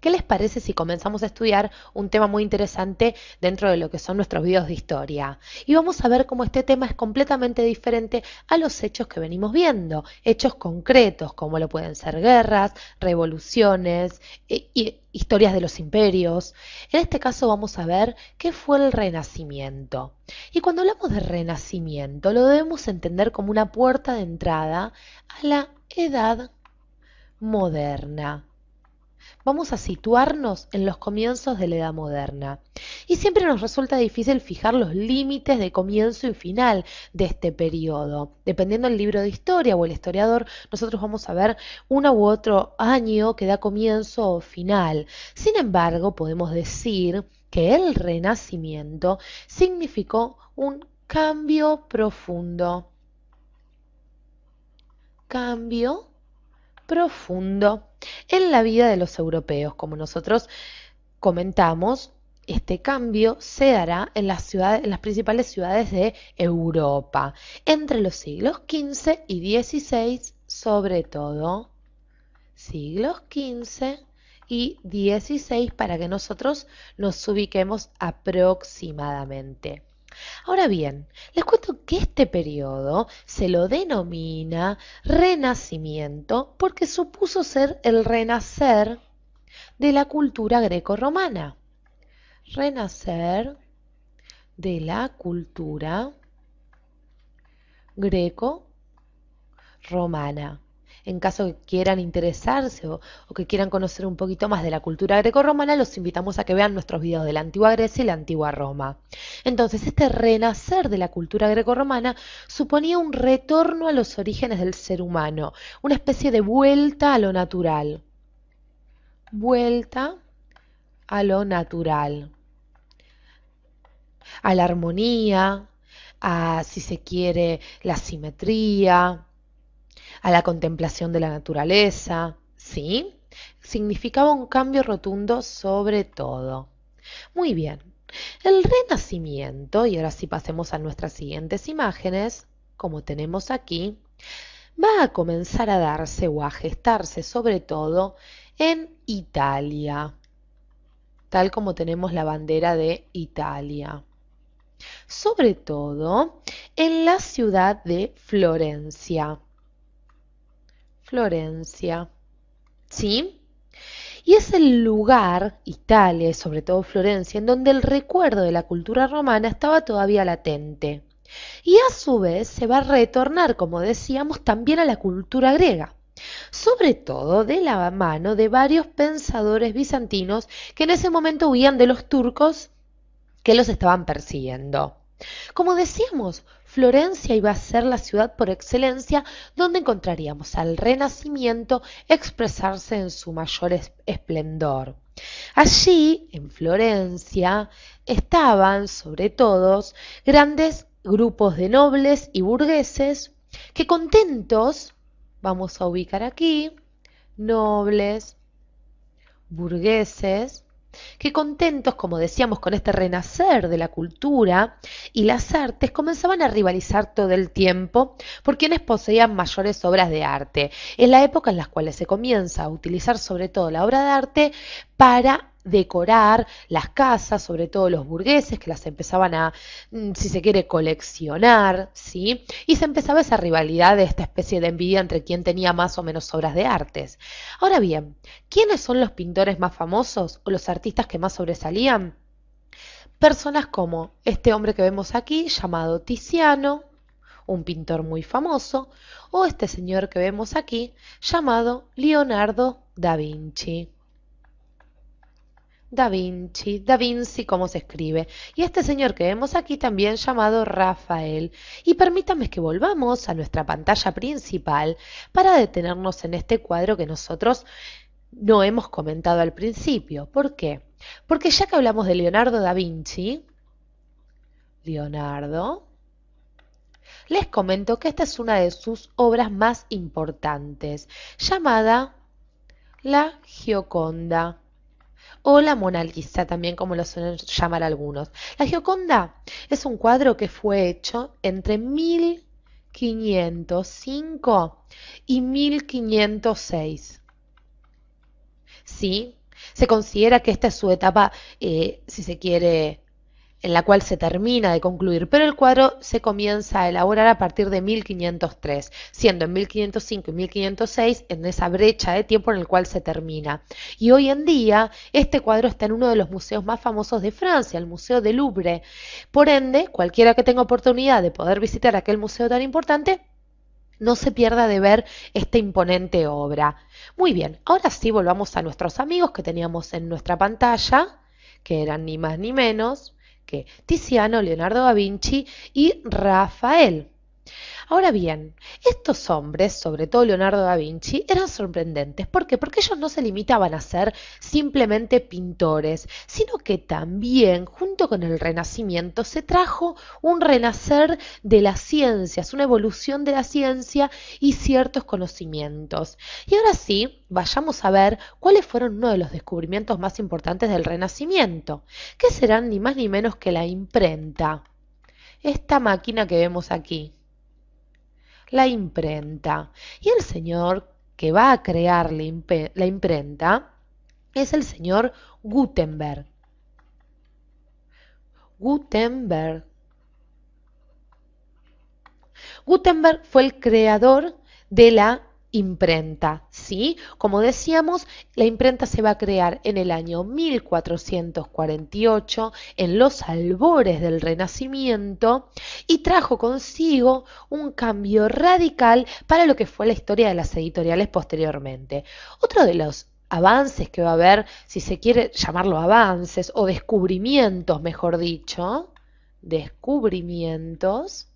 ¿Qué les parece si comenzamos a estudiar un tema muy interesante dentro de lo que son nuestros videos de historia? Y vamos a ver cómo este tema es completamente diferente a los hechos que venimos viendo, hechos concretos, como lo pueden ser guerras, revoluciones, y historias de los imperios. En este caso vamos a ver qué fue el Renacimiento. Y cuando hablamos de Renacimiento, lo debemos entender como una puerta de entrada a la Edad Moderna. Vamos a situarnos en los comienzos de la Edad Moderna. Y siempre nos resulta difícil fijar los límites de comienzo y final de este periodo. Dependiendo del libro de historia o el historiador, nosotros vamos a ver uno u otro año que da comienzo o final. Sin embargo, podemos decir que el Renacimiento significó un cambio profundo. Cambio profundo en la vida de los europeos. Como nosotros comentamos, este cambio se dará en en las principales ciudades de Europa, entre los siglos XV y XVI, sobre todo. Siglos XV y XVI, para que nosotros nos ubiquemos aproximadamente. Ahora bien, les cuento que este periodo se lo denomina Renacimiento porque supuso ser el renacer de la cultura grecorromana. Renacer de la cultura greco-romana. En caso que quieran interesarse o que quieran conocer un poquito más de la cultura grecorromana, los invitamos a que vean nuestros videos de la antigua Grecia y la antigua Roma. Entonces, este renacer de la cultura grecorromana suponía un retorno a los orígenes del ser humano, una especie de vuelta a lo natural. Vuelta a lo natural, a la armonía, a, si se quiere, la simetría, a la contemplación de la naturaleza, ¿sí? Significaba un cambio rotundo sobre todo. Muy bien, el Renacimiento, y ahora sí pasemos a nuestras siguientes imágenes, como tenemos aquí, va a comenzar a darse o a gestarse sobre todo en Italia, tal como tenemos la bandera de Italia. Sobre todo en la ciudad de Florencia. Florencia, ¿sí? Y es el lugar, Italia y sobre todo Florencia, en donde el recuerdo de la cultura romana estaba todavía latente. Y a su vez se va a retornar, como decíamos, también a la cultura griega, sobre todo de la mano de varios pensadores bizantinos que en ese momento huían de los turcos que los estaban persiguiendo. Como decíamos, Florencia iba a ser la ciudad por excelencia donde encontraríamos al Renacimiento expresarse en su mayor esplendor. Allí, en Florencia, estaban, sobre todo, grandes grupos de nobles y burgueses que contentos, vamos a ubicar aquí, nobles, burgueses, que contentos, como decíamos, con este renacer de la cultura y las artes, comenzaban a rivalizar todo el tiempo por quienes poseían mayores obras de arte. Es la época en la cual se comienza a utilizar sobre todo la obra de arte para decorar las casas, sobre todo los burgueses que las empezaban a, si se quiere, coleccionar, ¿sí? Y se empezaba esa rivalidad de esta especie de envidia entre quién tenía más o menos obras de artes. Ahora bien, ¿quiénes son los pintores más famosos o los artistas que más sobresalían? Personas como este hombre que vemos aquí, llamado Tiziano, un pintor muy famoso, o este señor que vemos aquí, llamado Leonardo da Vinci. Da Vinci, Da Vinci, ¿cómo se escribe? Y este señor que vemos aquí también llamado Rafael. Y permítanme que volvamos a nuestra pantalla principal para detenernos en este cuadro que nosotros no hemos comentado al principio. ¿Por qué? Porque ya que hablamos de Leonardo da Vinci, Leonardo, les comento que esta es una de sus obras más importantes, llamada La Gioconda, o la Mona Lisa, también como lo suelen llamar algunos. La Gioconda es un cuadro que fue hecho entre 1505 y 1506. ¿Sí? Se considera que esta es su etapa, si se quiere, en la cual se termina de concluir, pero el cuadro se comienza a elaborar a partir de 1503, siendo en 1505 y 1506 en esa brecha de tiempo en el cual se termina. Y hoy en día este cuadro está en uno de los museos más famosos de Francia, el Museo del Louvre. Por ende, cualquiera que tenga oportunidad de poder visitar aquel museo tan importante, no se pierda de ver esta imponente obra. Muy bien, ahora sí volvamos a nuestros amigos que teníamos en nuestra pantalla, que eran ni más ni menos que Tiziano, Leonardo da Vinci y Rafael. Ahora bien, estos hombres, sobre todo Leonardo da Vinci, eran sorprendentes. ¿Por qué? Porque ellos no se limitaban a ser simplemente pintores, sino que también, junto con el Renacimiento, se trajo un renacer de las ciencias, una evolución de la ciencia y ciertos conocimientos. Y ahora sí, vayamos a ver cuáles fueron uno de los descubrimientos más importantes del Renacimiento, que serán ni más ni menos que la imprenta. Esta máquina que vemos aquí, la imprenta. Y el señor que va a crear la imprenta es el señor Gutenberg. Gutenberg. Gutenberg fue el creador de la imprenta, ¿sí? Como decíamos, la imprenta se va a crear en el año 1448, en los albores del Renacimiento, y trajo consigo un cambio radical para lo que fue la historia de las editoriales posteriormente. Otro de los avances que va a haber, si se quiere llamarlo avances o descubrimientos, mejor dicho, descubrimientos,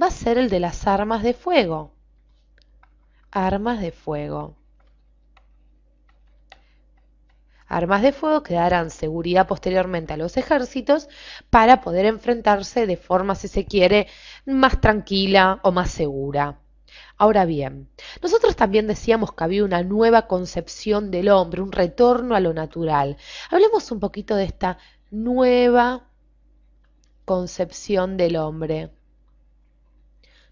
va a ser el de las armas de fuego. Armas de fuego. Armas de fuego que darán seguridad posteriormente a los ejércitos para poder enfrentarse de forma, si se quiere, más tranquila o más segura. Ahora bien, nosotros también decíamos que había una nueva concepción del hombre, un retorno a lo natural. Hablemos un poquito de esta nueva concepción del hombre.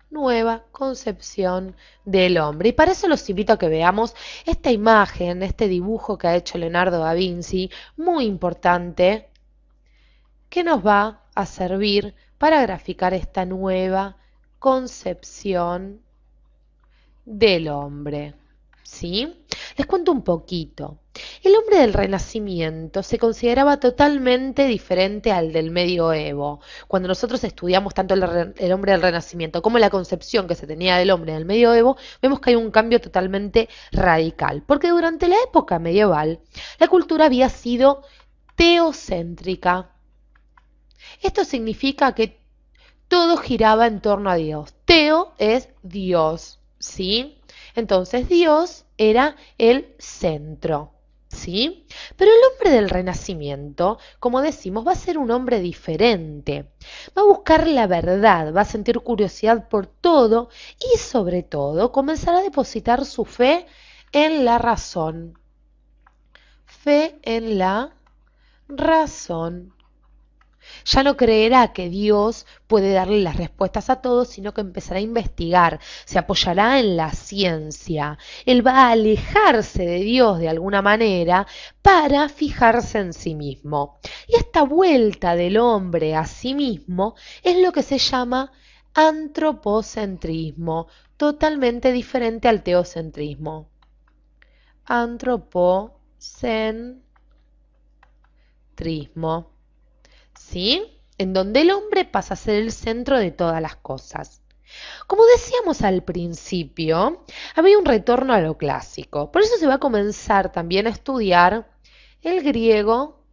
Nueva concepción del hombre. Y para eso los invito a que veamos esta imagen, este dibujo que ha hecho Leonardo da Vinci, muy importante, que nos va a servir para graficar esta nueva concepción del hombre. ¿Sí? Les cuento un poquito. El hombre del Renacimiento se consideraba totalmente diferente al del Medioevo. Cuando nosotros estudiamos tanto el hombre del Renacimiento como la concepción que se tenía del hombre del Medioevo, vemos que hay un cambio totalmente radical. Porque durante la época medieval, la cultura había sido teocéntrica. Esto significa que todo giraba en torno a Dios. Teo es Dios, ¿sí? Entonces Dios era el centro, ¿sí? Pero el hombre del Renacimiento, como decimos, va a ser un hombre diferente. Va a buscar la verdad, va a sentir curiosidad por todo y sobre todo comenzará a depositar su fe en la razón. Fe en la razón. Ya no creerá que Dios puede darle las respuestas a todos, sino que empezará a investigar, se apoyará en la ciencia. Él va a alejarse de Dios de alguna manera para fijarse en sí mismo. Y esta vuelta del hombre a sí mismo es lo que se llama antropocentrismo, totalmente diferente al teocentrismo. Antropocentrismo. ¿Sí? En donde el hombre pasa a ser el centro de todas las cosas. Como decíamos al principio, había un retorno a lo clásico. Por eso se va a comenzar también a estudiar el griego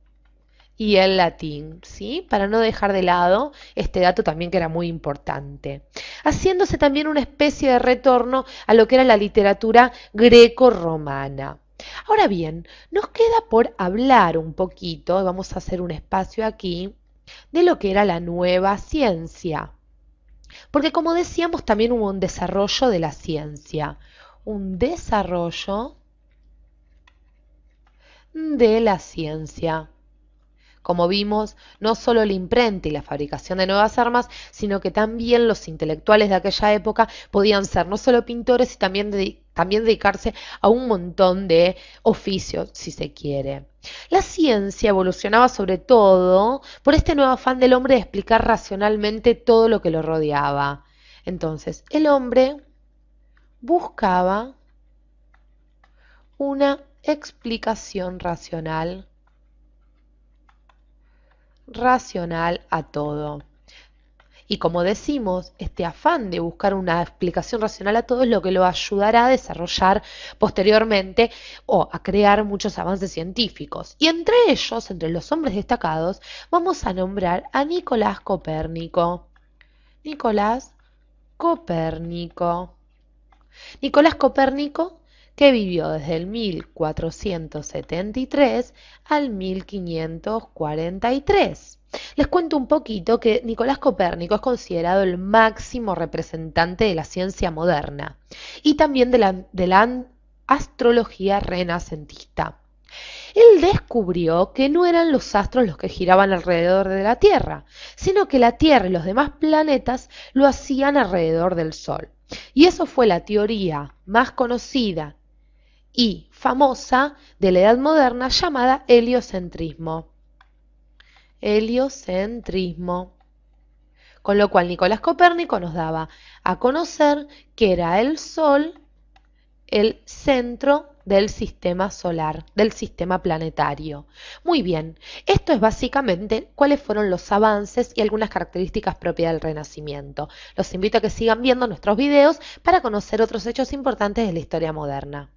y el latín, ¿sí? Para no dejar de lado este dato también que era muy importante. Haciéndose también una especie de retorno a lo que era la literatura greco-romana. Ahora bien, nos queda por hablar un poquito, vamos a hacer un espacio aquí, de lo que era la nueva ciencia. Porque como decíamos, también hubo un desarrollo de la ciencia. Un desarrollo de la ciencia. Como vimos, no solo la imprenta y la fabricación de nuevas armas, sino que también los intelectuales de aquella época podían ser no solo pintores, y también dedicarse a un montón de oficios, si se quiere. La ciencia evolucionaba sobre todo por este nuevo afán del hombre de explicar racionalmente todo lo que lo rodeaba. Entonces, el hombre buscaba una explicación racional a todo. Y como decimos, este afán de buscar una explicación racional a todo es lo que lo ayudará a desarrollar posteriormente o a crear muchos avances científicos. Y entre ellos, entre los hombres destacados, vamos a nombrar a Nicolás Copérnico. Nicolás Copérnico. Nicolás Copérnico, que vivió desde el 1473 al 1543. Les cuento un poquito que Nicolás Copérnico es considerado el máximo representante de la ciencia moderna y también de la astrología renacentista. Él descubrió que no eran los astros los que giraban alrededor de la Tierra, sino que la Tierra y los demás planetas lo hacían alrededor del Sol. Y eso fue la teoría más conocida y famosa de la Edad Moderna, llamada heliocentrismo. Heliocentrismo. Con lo cual Nicolás Copérnico nos daba a conocer que era el Sol el centro del sistema solar, del sistema planetario. Muy bien, esto es básicamente cuáles fueron los avances y algunas características propias del Renacimiento. Los invito a que sigan viendo nuestros videos para conocer otros hechos importantes de la historia moderna.